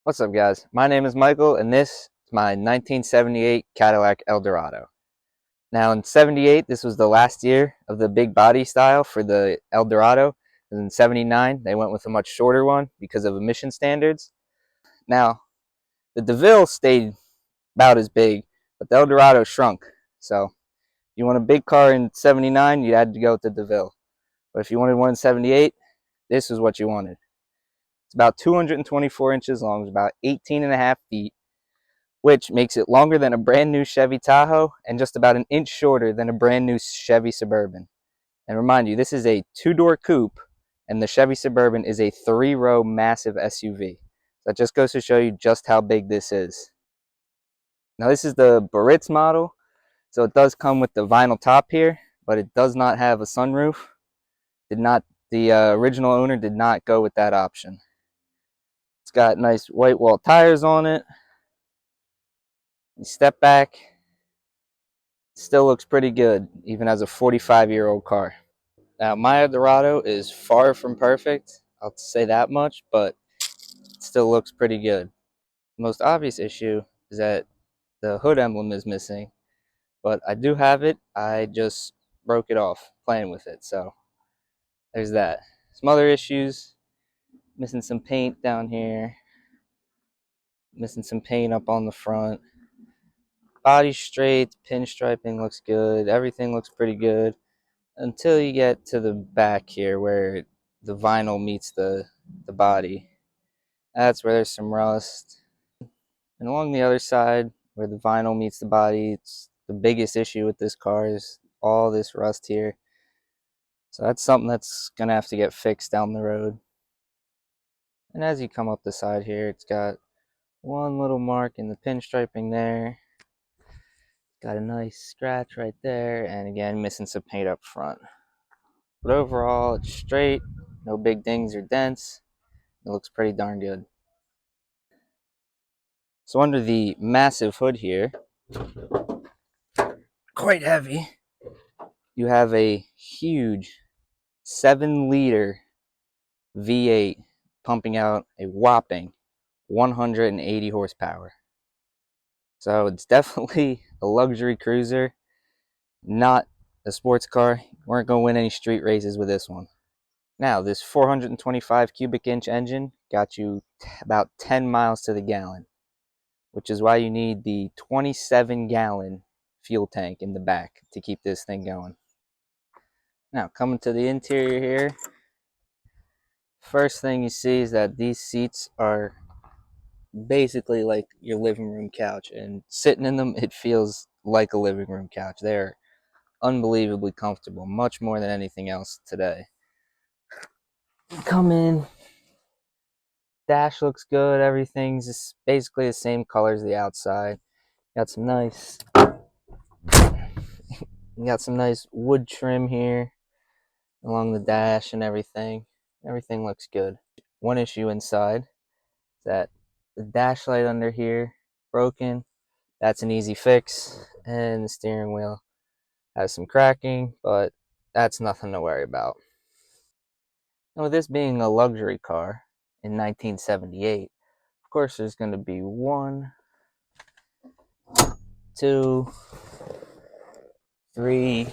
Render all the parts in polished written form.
What's up, guys? My name is Michael, and this is my 1978 Cadillac Eldorado. Now, in 78, this was the last year of the big body style for the Eldorado. And in 79, they went with a much shorter one because of emission standards. Now, the DeVille stayed about as big, but the Eldorado shrunk. So, if you want a big car in 79, you had to go with the DeVille. But if you wanted one in 78, this is what you wanted. It's about 224 inches long, it's about 18 and a half feet, which makes it longer than a brand new Chevy Tahoe and just about an inch shorter than a brand new Chevy Suburban. And remind you, this is a two-door coupe, and the Chevy Suburban is a three-row massive SUV. That just goes to show you just how big this is. Now, this is the Baritz model, so it does come with the vinyl top here, but it does not have a sunroof. The original owner did not go with that option. It's got nice white wall tires on it. You step back, still looks pretty good, even as a 45-year-old car. Now, my Eldorado is far from perfect, I'll say that much, but it still looks pretty good. The most obvious issue is that the hood emblem is missing, but I do have it. I just broke it off playing with it, so there's that. Some other issues, missing some paint down here, missing some paint up on the front. Body straight, pinstriping looks good, everything looks pretty good. Until you get to the back here where the vinyl meets the body. That's where there's some rust. And along the other side where the vinyl meets the body, it's the biggest issue with this car is all this rust here. So that's something that's gonna have to get fixed down the road. And as you come up the side here, it's got one little mark in the pinstriping there. Got a nice scratch right there, and again, missing some paint up front. But overall, it's straight, no big dings or dents. It looks pretty darn good. So under the massive hood here, quite heavy, you have a huge 7-liter V8 pumping out a whopping 180 horsepower. So it's definitely a luxury cruiser, not a sports car. You weren't going to win any street races with this one. Now, this 425 cubic inch engine got you about 10 miles to the gallon, which is why you need the 27-gallon fuel tank in the back to keep this thing going. Now, coming to the interior here, first thing you see is that these seats are basically like your living room couch, and sitting in them, it feels like a living room couch. They're unbelievably comfortable, much more than anything else today. Come in, dash looks good, everything's just basically the same color as the outside. Got some nice wood trim here along the dash and everything. Everything looks good. One issue inside is that the dash light under here is broken. That's an easy fix, and the steering wheel has some cracking, but that's nothing to worry about. And with this being a luxury car in 1978, of course there's going to be 1, 2, 3,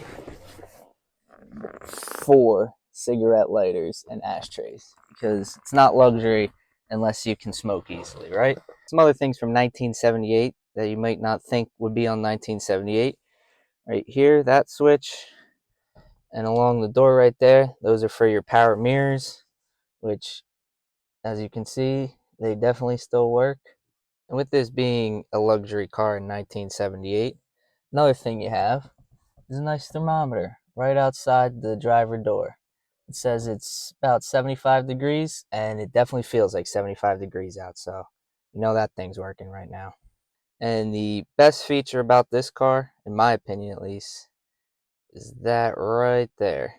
4 cigarette lighters and ashtrays, because it's not luxury unless you can smoke easily, right? Some other things from 1978 that you might not think would be on 1978. Right here, that switch, and along the door right there, those are for your power mirrors, which, as you can see, they definitely still work. And with this being a luxury car in 1978, another thing you have is a nice thermometer right outside the driver door. It says it's about 75 degrees, and it definitely feels like 75 degrees out, so you know that thing's working right now. And the best feature about this car, in my opinion at least, is that right there.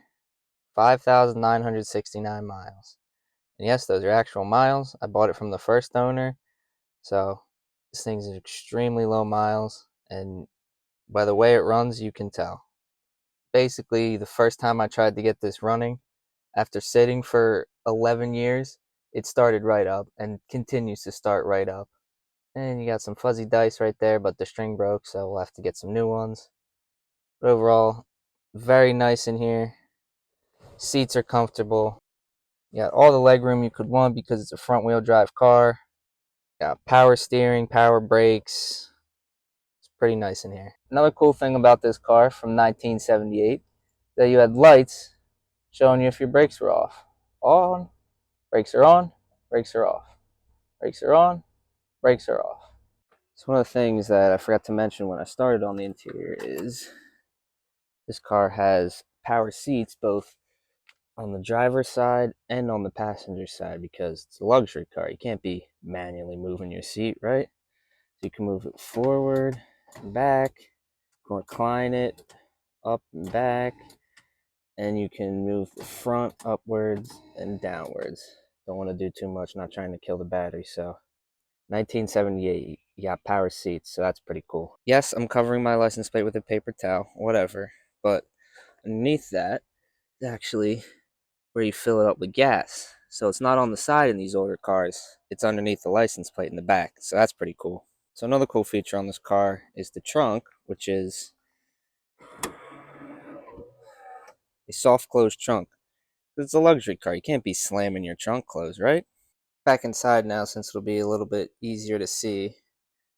5,969 miles. And yes, those are actual miles. I bought it from the first owner, so this thing's extremely low miles, and by the way it runs, you can tell. Basically, the first time I tried to get this running, after sitting for 11 years, it started right up and continues to start right up. And you got some fuzzy dice right there, but the string broke, so we'll have to get some new ones. But overall, very nice in here. Seats are comfortable. You got all the leg room you could want because it's a front wheel drive car. Got power steering, power brakes. It's pretty nice in here. Another cool thing about this car from 1978 that you had lights showing you if your brakes were off. On, brakes are on, brakes are off. Brakes are on, brakes are off. So one of the things that I forgot to mention when I started on the interior is this car has power seats both on the driver's side and on the passenger side because it's a luxury car. You can't be manually moving your seat, right? So you can move it forward and back, you can recline it up and back, and you can move the front upwards and downwards. Don't want to do too much, not trying to kill the battery. So 1978, you got power seats, so that's pretty cool. Yes, I'm covering my license plate with a paper towel, whatever, but underneath that is actually where you fill it up with gas. So it's not on the side in these older cars, it's underneath the license plate in the back, so that's pretty cool. So another cool feature on this car is the trunk, which is a soft close trunk. It's a luxury car, you can't be slamming your trunk closed, right? Back inside now since it'll be a little bit easier to see.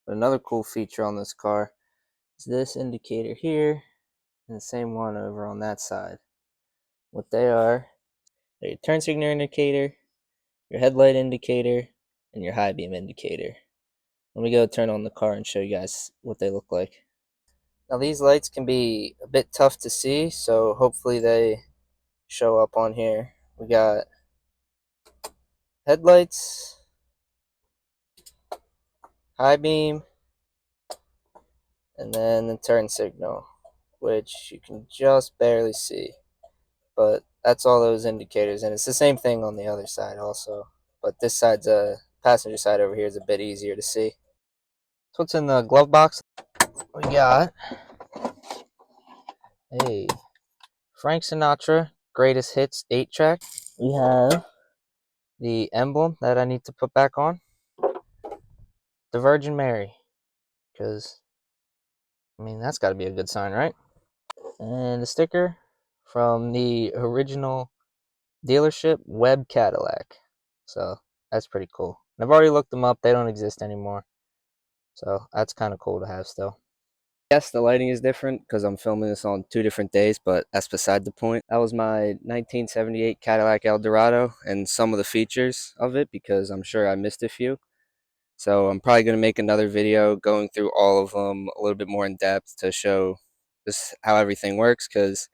But another cool feature on this car is this indicator here and the same one over on that side. What they are your turn signal indicator, your headlight indicator, and your high beam indicator. Let me go turn on the car and show you guys what they look like. Now these lights can be a bit tough to see, so hopefully they show up on here. We got headlights, high beam, and then the turn signal, which you can just barely see. But that's all those indicators, and it's the same thing on the other side also. But this side's passenger side over here is a bit easier to see. So what's in the glove box? We got a Frank Sinatra Greatest Hits 8-track. We have the emblem that I need to put back on. The Virgin Mary, because, I mean, that's got to be a good sign, right? And a sticker from the original dealership, Webb Cadillac. So that's pretty cool. And I've already looked them up. They don't exist anymore. So that's kind of cool to have still. Yes, the lighting is different because I'm filming this on 2 different days, but that's beside the point. That was my 1978 Cadillac Eldorado and some of the features of it because I'm sure I missed a few. So I'm probably going to make another video going through all of them a little bit more in depth to show just how everything works because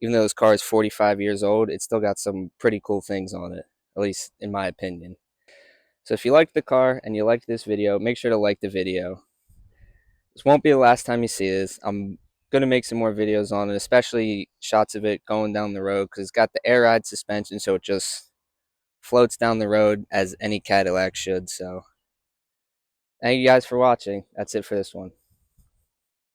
even though this car is 45 years old, it's still got some pretty cool things on it, at least in my opinion. So if you liked the car and you liked this video, make sure to like the video. This won't be the last time you see this. I'm going to make some more videos on it, especially shots of it going down the road because it's got the air ride suspension, so it just floats down the road as any Cadillac should. So thank you guys for watching. That's it for this one.